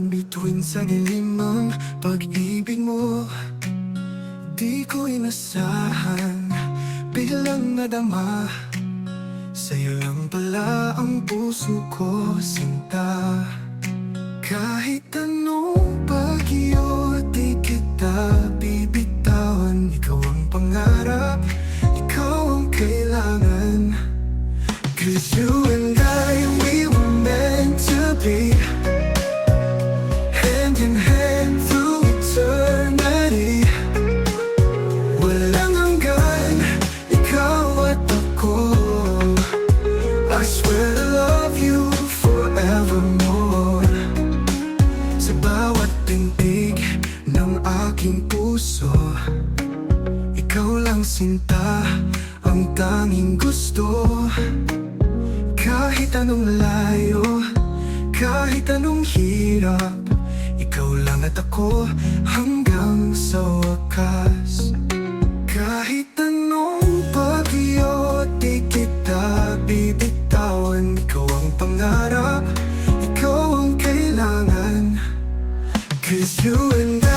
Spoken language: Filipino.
naman bituin sa dilim pag-ibig mo. Di ko inasahan, biglang nadama. Sa'yo lang pala ang puso ko, sinta. Kahit anong bagyo, di kita bibitawan. Ikaw ang pangarap, ikaw ang kailangan. 'Cause you and I, we were meant to be, hand in hand through eternity. Walang hanggan, ikaw at ako. I swear to love you forevermore. Sa bawat tintig ng aking puso, ikaw lang sinta, ang tanging gusto. Kahit anong layo, kahit anong hirap, ikaw lang at ako hanggang sa wakas. Kahit anong bagyo, di kita bibitawan. Ikaw ang pangarap, ikaw ang kailangan. 'Cause you and I